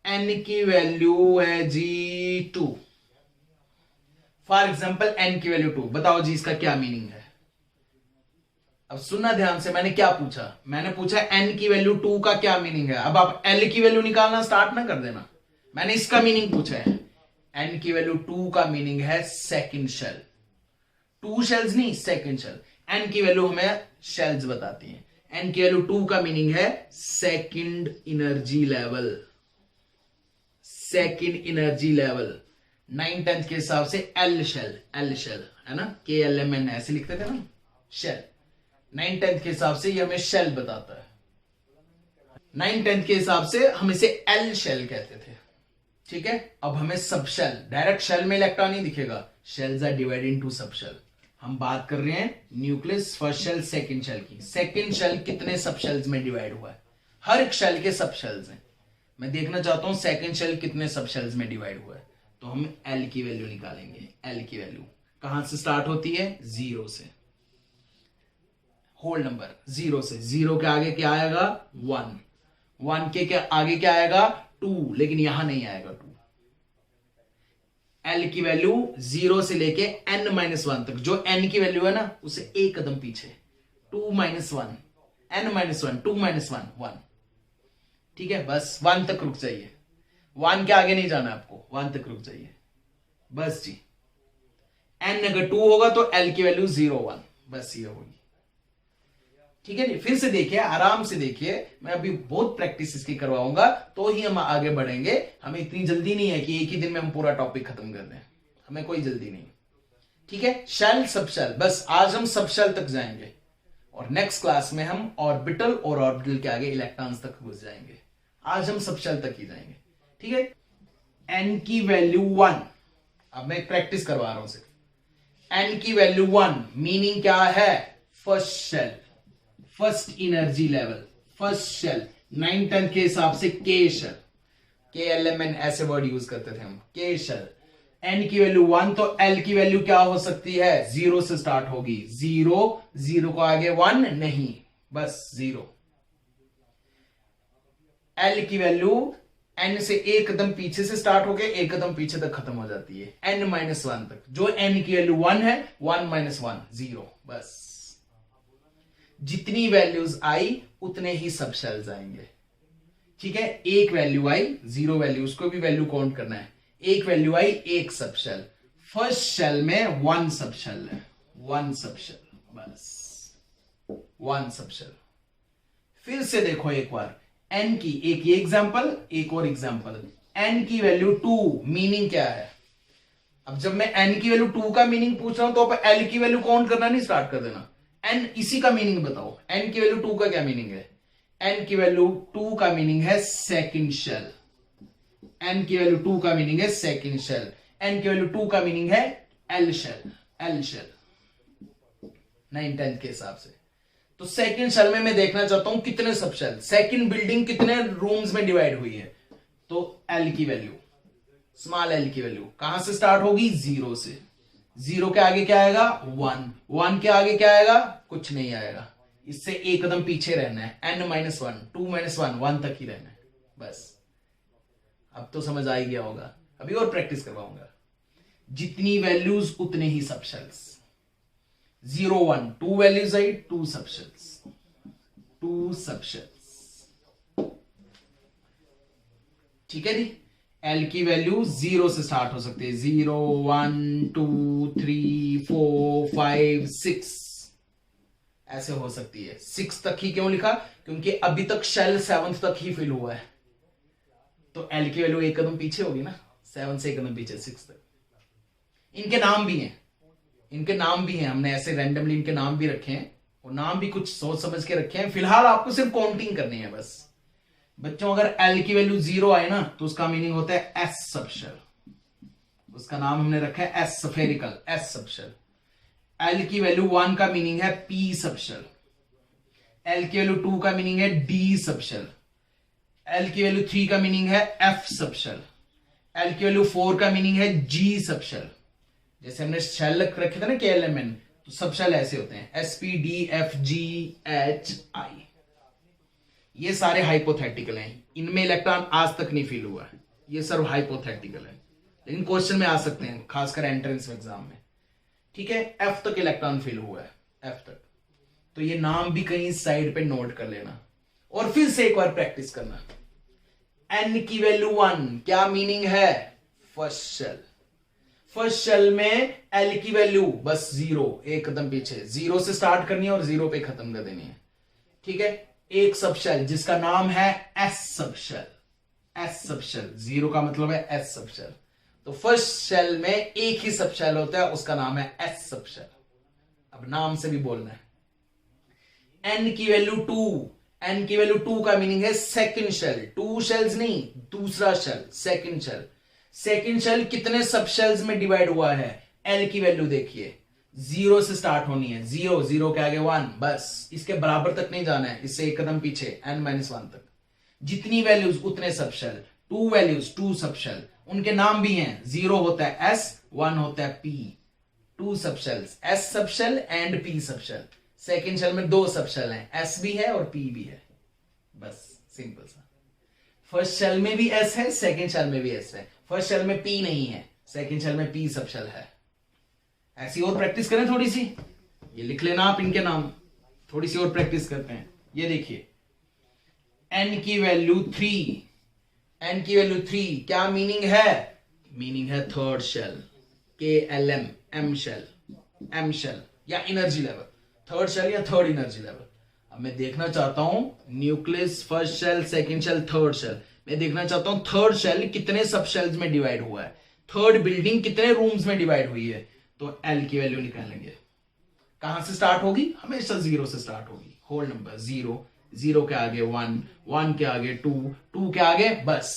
एन की वैल्यू है जी 2। फॉर एग्जाम्पल एन की वैल्यू 2, बताओ जी इसका क्या मीनिंग है। अब सुनना ध्यान से, मैंने क्या पूछा, मैंने पूछा एन की वैल्यू 2 का क्या मीनिंग है। अब आप एल की वैल्यू निकालना स्टार्ट ना कर देना, मैंने इसका मीनिंग पूछा है। एन की वैल्यू 2 का मीनिंग है सेकंड शेल। 2 शेल्स नहीं, सेकंड शेल। एन की वैल्यू हमें शेल्स बताती हैं। एन की वैल्यू 2 का मीनिंग है second energy level. Second energy level 9/10 के हिसाब से एल शेल, एल शेल है ना, KLMN ऐसे लिखते थे ना, शेल। 9/10 के हिसाब से ये हमें शेल बताता है। 9/10 के हिसाब से हम इसे एल शेल कहते थे। ठीक है, अब हमें सब शेल, डायरेक्ट शेल में इलेक्ट्रॉन नहीं दिखेगा, shells are divided into subshell. हम बात कर रहे हैं nucleus, first shell, second shell की। सेकंड शेल कितने सब शेल्स में डिवाइड हुआ है, हर एक शेल के सब शेल्स हैं। मैं देखना चाहता हूं सेकंड शेल कितने सब शेल्स में डिवाइड हुआ है, तो हम एल की वैल्यू निकालेंगे। एल की वैल्यू कहां से स्टार्ट होती है, 0 से। होल नंबर 0 से, 0 के आगे क्या आएगा 1, 1 के आगे क्या आएगा 2, लेकिन यहां नहीं आएगा 2। एल की वैल्यू 0 से लेके n-1 तक, जो n की वैल्यू है ना उसे एक कदम पीछे, 2 - 1, n-1, 2 - 1, 1। ठीक है, बस 1 तक रुक जाइए, 1 के आगे नहीं जाना आपको, 1 तक रुक जाइए बस जी। n अगर 2 होगा तो l की वैल्यू 0, 1, बस ये होगी। ठीक है जी, फिर से देखिए, आराम से देखिए, मैं अभी बहुत प्रैक्टिस इसकी करवाऊंगा तो ही हम आगे बढ़ेंगे। हमें इतनी जल्दी नहीं है कि एक ही दिन में हम पूरा टॉपिक खत्म कर दें, हमें कोई जल्दी नहीं। ठीक है, शेल सब शेल, बस आज हम सब शेल तक जाएंगे और नेक्स्ट क्लास में हम ऑर्बिटल और ऑर्बिटल के आगे इलेक्ट्रॉन्स तक घुस जाएंगे। आज हम सब शेल तक ही जाएंगे। ठीक है, एन की वैल्यू 1, अब मैं प्रैक्टिस करवा रहा हूं सिर्फ। एन की वैल्यू 1 मीनिंग क्या है, first shell, first energy level, first shell. 9/10 के हिसाब से के शेल, KLMN ऐसे वर्ड यूज करते थे हम, के शेल। एन की वैल्यू 1, तो एल की वैल्यू क्या हो सकती है, 0 से स्टार्ट होगी। 0, 0 को आगे 1 नहीं, बस 0। एल की वैल्यू एन से एक कदम पीछे से स्टार्ट होके एक कदम पीछे तक खत्म हो जाती है, n-1 तक। जो n की वैल्यू 1 है, 1 - 1, 0, बस। जितनी वैल्यूज आई उतने ही सब शेल्स आएंगे। ठीक है, एक वैल्यू आई, 0 वैल्यू, उसको भी वैल्यू काउंट करना है। एक वैल्यू आई, एक सब शेल। फर्स्ट शेल में 1 सब शेल है, 1 सब शेल, बस 1 सब शेल। फिर से देखो एक बार, n की, एक ये एग्जांपल, एक और एग्जांपल। n की वैल्यू 2 मीनिंग क्या है। अब जब मैं n की वैल्यू 2 का मीनिंग पूछ रहा हूं तो आप l की वैल्यू काउंट करना नहीं स्टार्ट कर देना। n इसी का मीनिंग बताओ, n की वैल्यू 2 का क्या मीनिंग है। n की वैल्यू 2 का मीनिंग है सेकंड शेल। n की वैल्यू 2 का मीनिंग है सेकंड शेल। n की वैल्यू 2 का मीनिंग है एल शेल, एल शेल 9/10 के हिसाब से। तो सेकंड शेल में मैं देखना चाहता हूं कितने सब शेल, सेकंड बिल्डिंग कितने रूम्स में डिवाइड हुई है। तो एल की वैल्यू, स्मॉल एल की वैल्यू कहां से स्टार्ट होगी, 0 से। 0 के आगे क्या आएगा 1, 1 के आगे क्या आएगा, कुछ नहीं आएगा, इससे एक कदम पीछे रहना है। n-1, 2 - 1, 1 तक ही रहना है, बस। अब तो समझ आ ही गया होगा, अभी और प्रैक्टिस करवाऊंगा। जितनी वैल्यूज उतने ही सब शेल्स। 0, 1, 2 वैल्यूज आई, 2 सब शेल्स, 2 सब शेल्स। ठीक है जी, एल की वैल्यू 0 से स्टार्ट हो सकती है, 0, 1, 2, 3, 4, 5, 6 ऐसे हो सकती है। 6 तक ही क्यों लिखा, क्योंकि अभी तक शेल 7th तक ही फिल हुआ है, तो एल की वैल्यू एक कदम पीछे होगी ना, 7 से एक कदम पीछे, 6 तक। इनके नाम भी हैं, इनके नाम भी हैं, हमने ऐसे रैंडमली इनके नाम भी रखे हैं, और नाम भी कुछ सोच समझ के रखे हैं। फिलहाल आपको सिर्फ काउंटिंग करनी है बस। बच्चों, अगर एल की वैल्यू 0 आए ना तो उसका मीनिंग होता है एस सब शेल, उसका नाम हमने रखा है S spherical, S subshell. L की वैल्यू 1 का मीनिंग है पी सबशेल। एल की वैल्यू 2 का मीनिंग है डी सबशेल। एल की वैल्यू 3 का मीनिंग है एफ सबशेल। एल की वैल्यू 4 का मीनिंग है जी सबशेल। जैसे हमने शेल रखे थे ना KLMN, तो सबशेल ऐसे होते हैं SPDFGHI। ये सारे हाइपोथेटिकल हैं, इनमें इलेक्ट्रॉन आज तक नहीं फिल हुआ है, ये सब हाइपोथेटिकल है, लेकिन क्वेश्चन में आ सकते हैं, खासकर एंट्रेंस एग्जाम में। ठीक है, एफ तक इलेक्ट्रॉन फिल हुआ है, एफ तक। तो ये नाम भी कहीं साइड पे नोट कर लेना और फिर से एक बार प्रैक्टिस करना। एन की वैल्यू 1 क्या मीनिंग है? First shell. फर्स्ट शेल में एल की वैल्यू बस 0, एक कदम पीछे, 0 से स्टार्ट करनी है और 0 पे खत्म कर देनी है। ठीक है, एक सबशेल जिसका नाम है एस सबशेल। एस सबशेल, 0 का मतलब है एस सबशेल। तो फर्स्ट शेल में एक ही सबशेल होता है, उसका नाम है एस सबशेल। अब नाम से भी बोलना है। एन की वैल्यू 2, एन की वैल्यू 2 का मीनिंग है सेकंड शेल। 2 शेल्स नहीं, दूसरा shell, second shell. Second shell कितने सबशेल्स में डिवाइड हुआ है? एल की वैल्यू देखिए, 0 से स्टार्ट होनी है, 0, 0 के आगे 1, बस इसके बराबर तक नहीं जाना है, इससे एक कदम पीछे n-1 तक। जितनी वैल्यूज उतने सबशेल, 2 वैल्यूज 2 सबशेल, उनके नाम भी हैं। 0 होता है S, 1 होता है P। 2 subshells, S subshell and P subshell. Second shell में 2 सबशेल हैं, S भी है और P भी है, बस सिंपल सा। फर्स्ट शेल में भी S है, सेकेंड शेल में भी S है। फर्स्ट शेल में P नहीं है, सेकेंड शेल में P सबशेल है। ऐसी और प्रैक्टिस करें थोड़ी सी, ये लिख लेना आप इनके नाम, थोड़ी सी और प्रैक्टिस करते हैं। ये देखिए, n की वैल्यू 3, n की वैल्यू 3 क्या मीनिंग है? मीनिंग है third shell, KLM, M shell, M shell या एनर्जी लेवल, थर्ड शेल या थर्ड एनर्जी लेवल। अब मैं देखना चाहता हूं nucleus, first shell, second shell, third shell. मैं देखना चाहता हूं थर्ड शेल कितने सब शेल्स में डिवाइड हुआ है, थर्ड बिल्डिंग कितने रूम्स में डिवाइड हुई है। तो L की वैल्यू निकालेंगे। कहां से स्टार्ट होगी? हमेशा 0 से स्टार्ट होगी, होल नंबर 0, 0 के आगे 1, 1 के आगे 2, 2 के आगे बस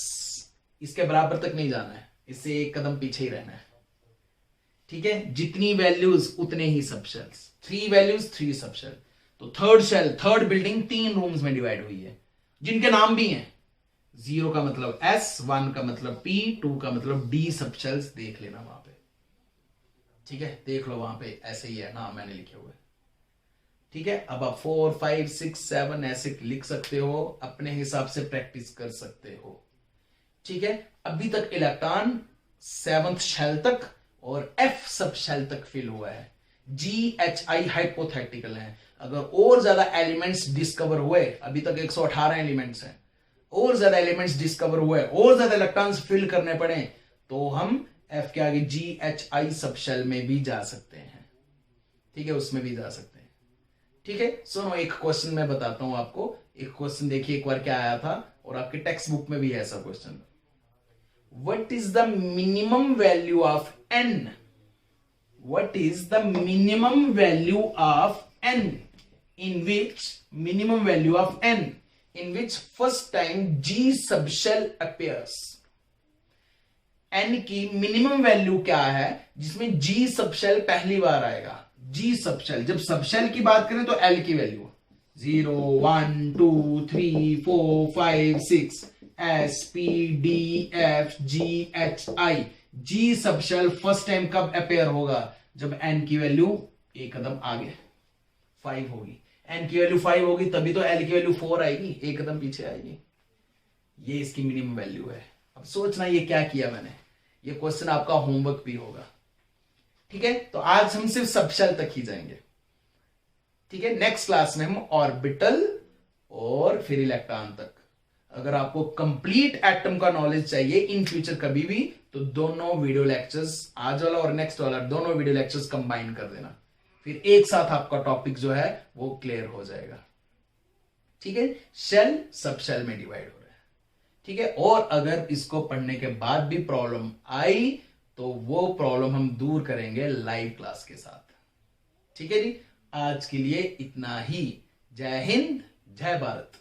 इसके बराबर तक नहीं जाना है, इससे एक कदम पीछे ही रहना है। ठीक है, जितनी वैल्यूज उतने ही सबशेल्स, 3 वैल्यूज 3 सबशेल। तो third shell, third building 3 rooms में डिवाइड हुई है, जिनके नाम भी हैं। 0 का मतलब S, 1 का मतलब P, 2 का मतलब D सबशेल्स। देख लेना वहां पे, ठीक है, देख लो वहां पे ऐसे ही है नाम मैंने लिखे हुए। ठीक है, अब आप 4, 5, 6, 7 ऐसे लिख सकते हो, अपने हिसाब से प्रैक्टिस कर सकते हो। ठीक है, अभी तक इलेक्ट्रॉन 7th शेल तक और F सब शेल तक फिल हुआ है। GHI हाइपोथेटिकल है। अगर और ज्यादा एलिमेंट्स डिस्कवर हुए, अभी तक 118 एलिमेंट्स हैं, और ज्यादा एलिमेंट्स डिस्कवर हुए, और ज्यादा इलेक्ट्रॉन्स फिल करने पड़े, तो हम F के आगे GHI सब शेल में भी जा सकते हैं। ठीक है, उसमें भी जा सकते हैं। ठीक है, सुनो एक क्वेश्चन मैं बताता हूं आपको। एक क्वेश्चन देखिए एक बार क्या आया था, और आपके टेक्स्ट बुक में भी है ऐसा question. What is the minimum value of n? What is the minimum value of n in which minimum value of n in which first time G subshell appears? n की minimum value क्या है जिसमें G subshell पहली बार आएगा? G subshell, जब subshell की बात करें तो L की value 0, 1, 2, 3, 4, 5, 6, S, P, D, F, G, H, I। G subshell first time कब अपेयर होगा? जब n की वैल्यू एक कदम आगे 5 होगी। n की वैल्यू 5 होगी तभी तो L की वैल्यू 4 आएगी, एक कदम पीछे आएगी। ये इसकी मिनिमम वैल्यू है। अब सोचना ये क्या किया मैंने, ये क्वेश्चन आपका होमवर्क भी होगा। ठीक है, तो आज हम सिर्फ सबशेल तक ही जाएंगे। ठीक है, नेक्स्ट क्लास में हम ऑर्बिटल और फिर इलेक्ट्रॉन तक। अगर आपको कंप्लीट एटम का नॉलेज चाहिए इन फ्यूचर कभी भी, तो दोनों वीडियो लेक्चर्स, आज वाला और नेक्स्ट वाला, दोनों वीडियो लेक्चर्स कंबाइन कर देना, फिर एक साथ आपका टॉपिक जो है वो क्लियर हो जाएगा। ठीक है, शेल सबशेल में डिवाइड हो रहा है। ठीक है, और अगर इसको पढ़ने के बाद भी प्रॉब्लम आई तो वो प्रॉब्लम हम दूर करेंगे लाइव क्लास के साथ। ठीक है जी, आज के लिए इतना ही। जय हिंद, जय भारत।